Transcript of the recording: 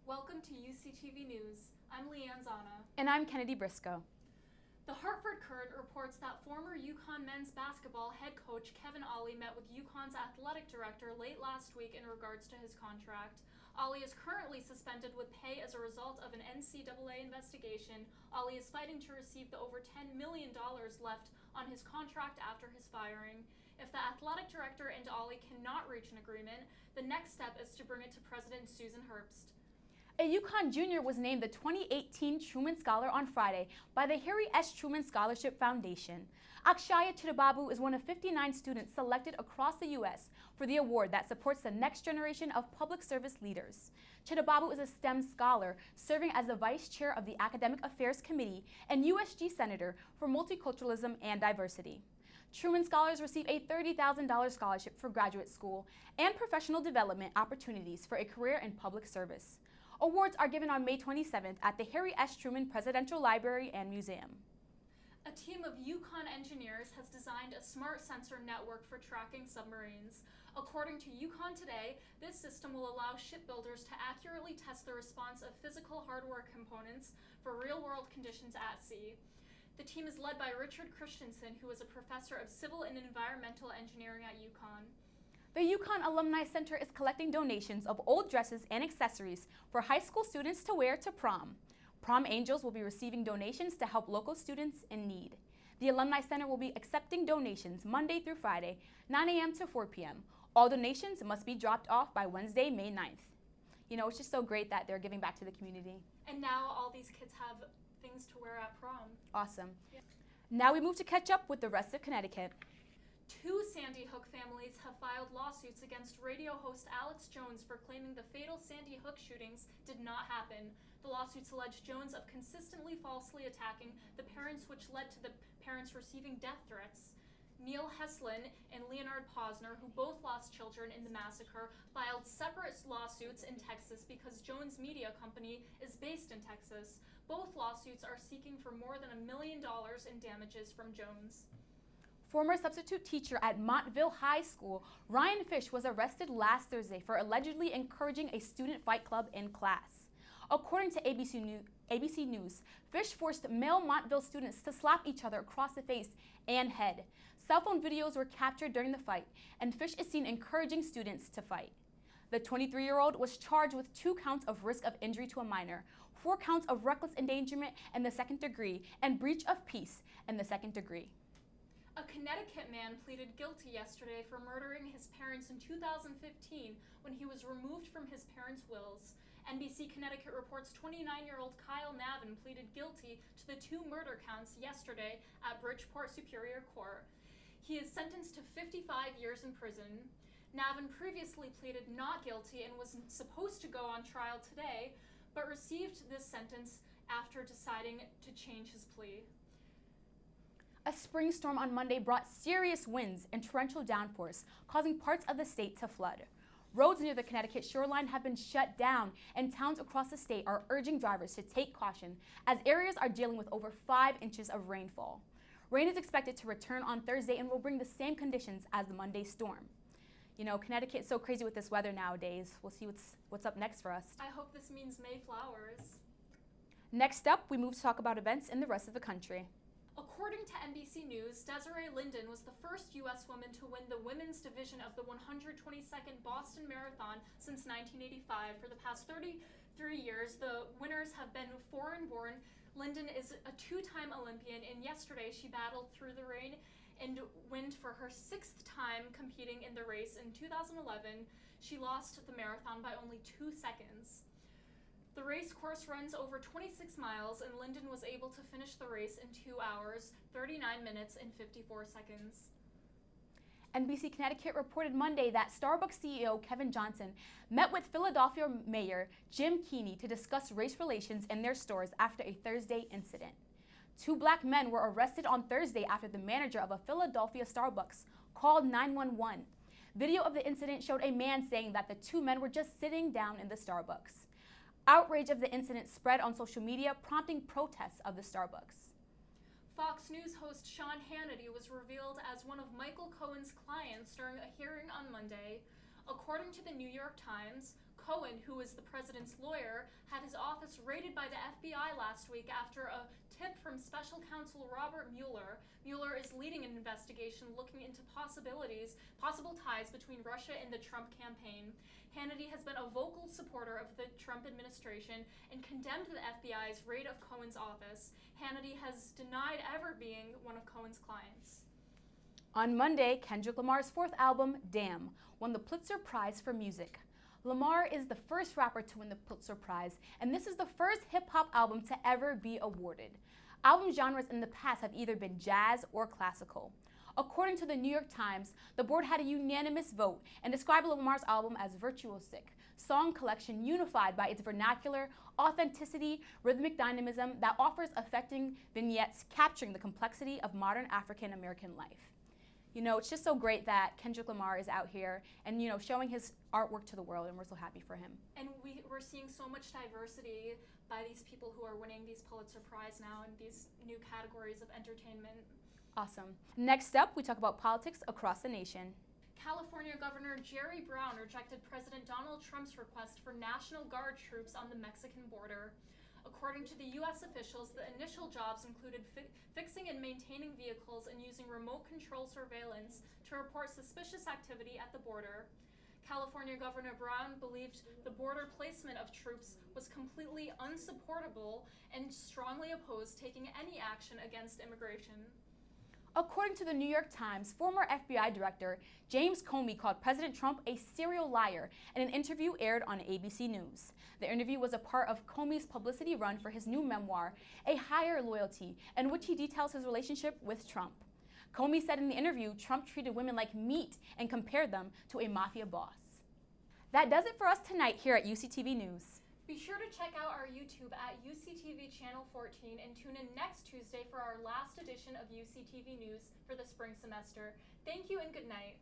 Welcome to UCTV News. I'm Lianne Zana. And I'm Briscoe. The Hartford Courant reports that former UConn men's basketball head coach Kevin Ollie met with UConn's athletic director late last week in regards to his contract. Ollie is currently suspended with pay as a result of an NCAA investigation. Ollie is fighting to receive the over $10 million left on his contract after his firing. If the athletic director and Ollie cannot reach an agreement, the next step is to bring it to President Susan Herbst. A UConn junior was named the 2018 Truman Scholar on Friday by the Harry S. Truman Scholarship Foundation. Akshaya Chidababu is one of 59 students selected across the U.S. for the award that supports the next generation of public service leaders. Chidababu is a STEM scholar, serving as the vice chair of the Academic Affairs Committee and USG Senator for Multiculturalism and Diversity. Truman Scholars receive a $30,000 scholarship for graduate school and professional development opportunities for a career in public service. Awards are given on May 27th at the Harry S. Truman Presidential Library and Museum. A team of UConn engineers has designed a smart sensor network for tracking submarines. According to UConn Today, this system will allow shipbuilders to accurately test the response of physical hardware components for real-world conditions at sea. The team is led by Richard Christensen, who is a professor of civil and environmental engineering at UConn. The UConn Alumni Center is collecting donations of old dresses and accessories for high school students to wear to prom. Prom Angels will be receiving donations to help local students in need. The Alumni Center will be accepting donations Monday through Friday, 9 a.m. to 4 p.m. All donations must be dropped off by Wednesday, May 9th. You know, it's just so great that they're giving back to the community. And now all these kids have things to wear at prom. Awesome. Yeah. Now we move to catch up with the rest of Connecticut. 2 Sandy Hook families have filed lawsuits against radio host Alex Jones for claiming the fatal Sandy Hook shootings did not happen. The lawsuits allege Jones of consistently falsely attacking the parents, which led to the parents receiving death threats. Neil Heslin and Leonard Posner, who both lost children in the massacre, filed separate lawsuits in Texas because Jones Media Company is based in Texas. Both lawsuits are seeking for more than $1 million in damages from Jones. Former substitute teacher at Montville High School, Ryan Fish, was arrested last Thursday for allegedly encouraging a student fight club in class. According to ABC News, Fish forced male Montville students to slap each other across the face and head. Cell phone videos were captured during the fight, and Fish is seen encouraging students to fight. The 23-year-old was charged with 2 counts of risk of injury to a minor, 4 counts of reckless endangerment in the 2nd degree, and breach of peace in the 2nd degree. A Connecticut man pleaded guilty yesterday for murdering his parents in 2015 when he was removed from his parents' wills. NBC Connecticut reports 29-year-old Kyle Navin pleaded guilty to the 2 murder counts yesterday at Bridgeport Superior Court. He is sentenced to 55 years in prison. Navin previously pleaded not guilty and was supposed to go on trial today, but received this sentence after deciding to change his plea. A spring storm on Monday brought serious winds and torrential downpours, causing parts of the state to flood. Roads near the Connecticut shoreline have been shut down, and towns across the state are urging drivers to take caution as areas are dealing with over 5 inches of rainfall. Rain is expected to return on Thursday and will bring the same conditions as the Monday storm. You know, Connecticut is so crazy with this weather nowadays. We'll see what's up next for us. I hope this means Mayflowers. Next up, we move to talk about events in the rest of the country. According to NBC News, Desiree Linden was the first U.S. woman to win the women's division of the 122nd Boston Marathon since 1985. For the past 33 years, the winners have been foreign-born. Linden is a 2-time Olympian, and yesterday she battled through the rain and wind for her 6th time competing in the race. In 2011, she lost the marathon by only 2 seconds. The race course runs over 26 miles, and Linden was able to finish the race in 2 hours, 39 minutes, and 54 seconds. NBC Connecticut reported Monday that Starbucks CEO Kevin Johnson met with Philadelphia Mayor Jim Keeney to discuss race relations in their stores after a Thursday incident. 2 black men were arrested on Thursday after the manager of a Philadelphia Starbucks called 911. Video of the incident showed a man saying that the 2 men were just sitting down in the Starbucks. Outrage of the incident spread on social media, prompting protests of the Starbucks. Fox News host Sean Hannity was revealed as one of Michael Cohen's clients during a hearing on Monday. According to the New York Times, Cohen, who is the president's lawyer, had his office raided by the FBI last week after a tip from special counsel Robert Mueller. Mueller is leading an investigation looking into possible ties between Russia and the Trump campaign. Hannity has been a vocal supporter of the Trump administration and condemned the FBI's raid of Cohen's office. Hannity has denied ever being one of Cohen's clients. On Monday, Kendrick Lamar's fourth album, Damn, won the Pulitzer Prize for Music. Lamar is the first rapper to win the Pulitzer Prize, and this is the first hip-hop album to ever be awarded. Album genres in the past have either been jazz or classical. According to the New York Times, the board had a unanimous vote and described Lamar's album as virtuosic, song collection unified by its vernacular, authenticity, rhythmic dynamism that offers affecting vignettes capturing the complexity of modern African American life. You know, it's just so great that Kendrick Lamar is out here and, you know, showing his artwork to the world, and we're so happy for him. And we're seeing so much diversity by these people who are winning these Pulitzer Prize now in these new categories of entertainment. Awesome. Next up, we talk about politics across the nation. California Governor Jerry Brown rejected President Donald Trump's request for National Guard troops on the Mexican border. According to the U.S. officials, the initial jobs included fixing and maintaining vehicles and using remote control surveillance to report suspicious activity at the border. California Governor Brown believed the border placement of troops was completely unsupportable and strongly opposed taking any action against immigration. According to the New York Times, former FBI Director James Comey called President Trump a serial liar in an interview aired on ABC News. The interview was a part of Comey's publicity run for his new memoir, A Higher Loyalty, in which he details his relationship with Trump. Comey said in the interview Trump treated women like meat and compared them to a mafia boss. That does it for us tonight here at UCTV News. Be sure to check out our YouTube at UCTV Channel 14 and tune in next Tuesday for our last edition of UCTV News for the spring semester. Thank you and good night.